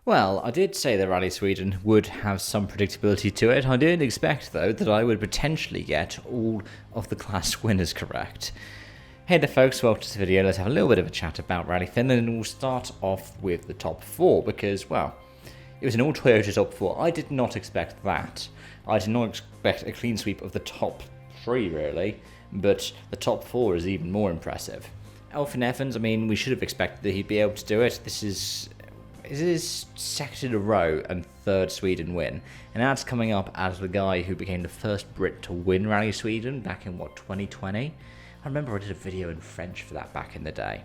Well, I did say that Rally Sweden would have some predictability to it. I didn't expect, though, that I would potentially get all of the class winners correct. Hey there folks, welcome to this video. Let's have a little bit of a chat about Rally Finland, and we'll start off with the top four because, well, it was an all Toyota top four. I did not expect that. I did not expect a clean sweep of the top three, really, but the top four is even more impressive. Elfyn Evans, I mean, we should have expected that he'd be able to do it. This is his second in a row and third Sweden win, and that's coming up as the guy who became the first Brit to win Rally Sweden back in, 2020? I remember I did a video in French for that back in the day.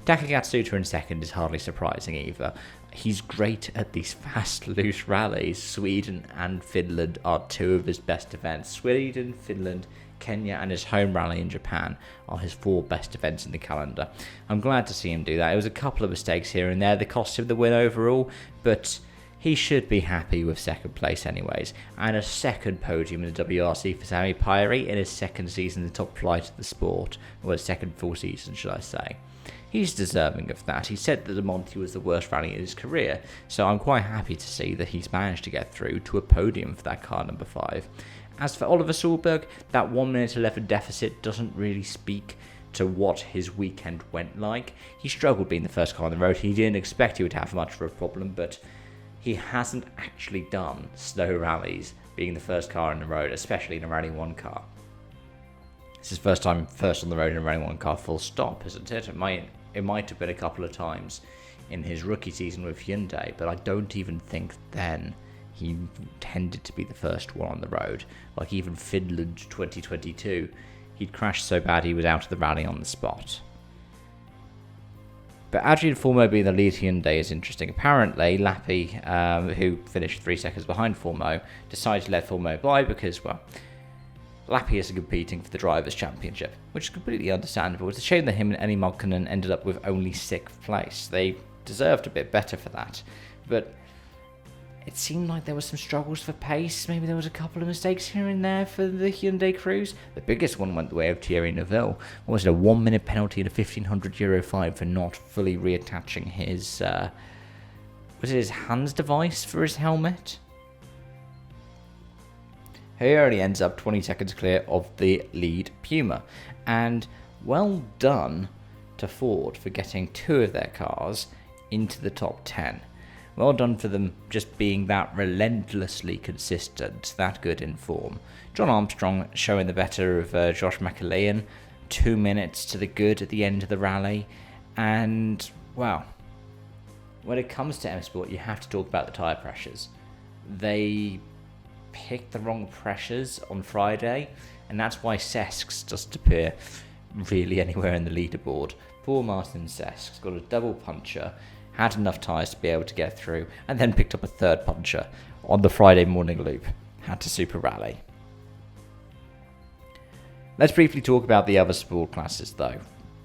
Taka Katsuta in second is hardly surprising either. He's great at these fast, loose rallies. Sweden and Finland are two of his best events. Sweden, Finland, Kenya and his home rally in Japan are his four best events in the calendar. I'm glad to see him do that. It was a couple of mistakes here and there that cost him the win overall, but he should be happy with second place anyways. And a second podium in the WRC for Sami Päivärinta in his second season in the top flight of the sport. Or his second full season, should I say. He's deserving of that. He said that the Monty was the worst rally in his career, so I'm quite happy to see that he's managed to get through to a podium for that car number 5. As for Oliver Solberg, that 1 minute 11 deficit doesn't really speak to what his weekend went like. He struggled being the first car on the road. He didn't expect he would have much of a problem, but he hasn't actually done slow rallies being the first car on the road, especially in a Rally 1 car. It's his first time first on the road in a Rally 1 car full stop, isn't it? It might have been a couple of times in his rookie season with Hyundai, but I don't even think then he tended to be the first one on the road. Like even Finland 2022, he'd crashed so bad he was out of the rally on the spot. But Adrian Formeau being the lead Hyundai is interesting. Apparently, Lappi, who finished 3 seconds behind Formeau, decided to let Formeau by because, well, Lappi isn't competing for the Drivers' Championship, which is completely understandable. It's a shame that him and Eni Malkkonen ended up with only 6th place. They deserved a bit better for that. But it seemed like there were some struggles for pace. Maybe there was a couple of mistakes here and there for the Hyundai crews. The biggest one went the way of Thierry Neuville. What was it, a 1 minute penalty and a €1,500 fine for not fully reattaching his, was it his hands device for his helmet? He only ends up 20 seconds clear of the lead Puma. And well done to Ford for getting 2 of their cars into the top 10. Well done for them just being that relentlessly consistent, that good in form. John Armstrong showing the better of Josh McAlean, 2 minutes to the good at the end of the rally. And, well, when it comes to M Sport, you have to talk about the tyre pressures. They picked the wrong pressures on Friday, and that's why Sesks doesn't appear really anywhere in the leaderboard. Poor Martin Sesks got a double puncher, had enough tyres to be able to get through, and then picked up a third puncher on the Friday morning loop. Had to super rally. Let's briefly talk about the other sport classes though.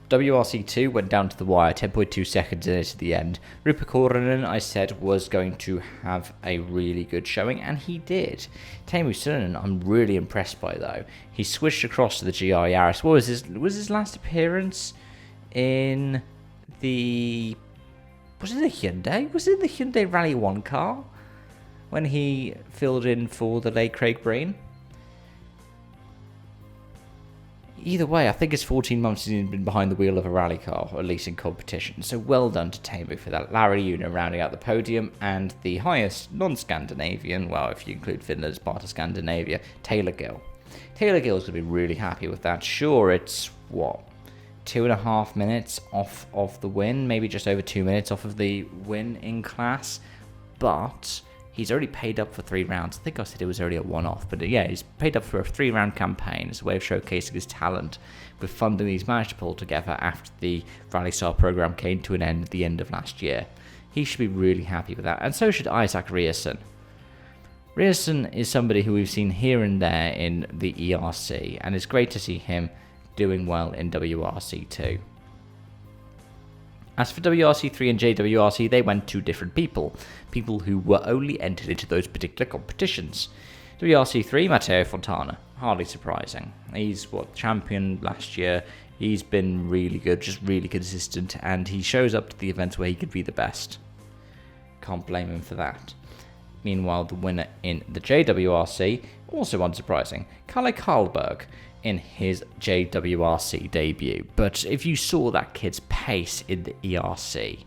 WRC2 went down to the wire, 10.2 seconds in it at the end. Rupa Korhonen, I said, was going to have a really good showing, and he did. Teemu Sunnen, I'm really impressed by though. He switched across to the GR Yaris. What was his last appearance in the... Was it the Hyundai? Was it the Hyundai Rally 1 car? When he filled in for the late Craig Breen? Either way, I think it's 14 months since he's been behind the wheel of a rally car, or at least in competition. So well done to Teemu for that. Larry Una rounding out the podium, and the highest non-Scandinavian, well, if you include Finland as part of Scandinavia, Taylor Gill. Taylor Gill's going to be really happy with that. Sure, it's, 2.5 minutes off of the win, maybe just over 2 minutes off of the win in class, but he's already paid up for 3 rounds. I think I said it was already a one-off, but yeah, he's paid up for a 3-round campaign as a way of showcasing his talent with funding he's managed to pull together after the Rally Star program came to an end at the end of last year. He should be really happy with that, and so should Isaac Rierson. Rierson is somebody who we've seen here and there in the ERC, and it's great to see him doing well in WRC2. As for WRC3 and JWRC, they went to different people who were only entered into those particular competitions. WRC3, Matteo Fontana, hardly surprising. He's champion last year. He's been really good, just really consistent, and he shows up to the events where he could be the best. can't blame him for that. Meanwhile, the winner in the JWRC, also unsurprising, Kalle Karlberg in his JWRC debut. But if you saw that kid's pace in the ERC,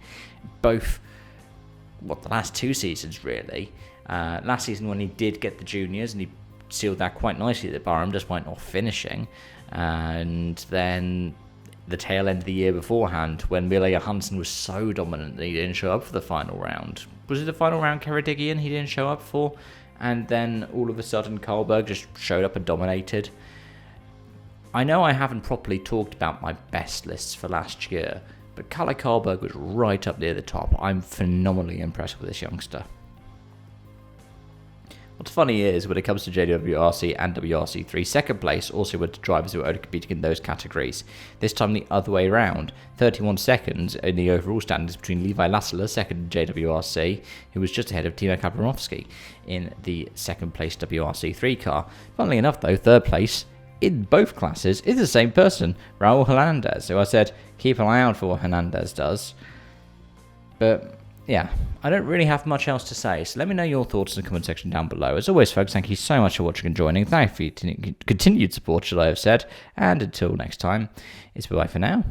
both, the last 2 seasons really, last season when he did get the juniors and he sealed that quite nicely at the Barham despite not finishing, and then the tail end of the year beforehand when Mille Johansson was so dominant that he didn't show up for the final round. Was it the final round Keredigian he didn't show up for? And then all of a sudden Karlberg just showed up and dominated. I know I haven't properly talked about my best lists for last year, but Kalle Karlberg was right up near the top. I'm phenomenally impressed with this youngster. What's funny is, when it comes to JWRC and WRC3, second place also went to drivers who were only competing in those categories. This time the other way around. 31 seconds in the overall standings between Levi Lassila, second in JWRC, who was just ahead of Timo Kabramovsky in the second place WRC3 car. Funnily enough though, third place in both classes is the same person, Raul Hernandez. So I said, keep an eye out for what Hernandez does. But yeah, I don't really have much else to say, so let me know your thoughts in the comment section down below. As always, folks, thank you so much for watching and joining. Thank you for your continued support, should I have said. And until next time, it's bye for now.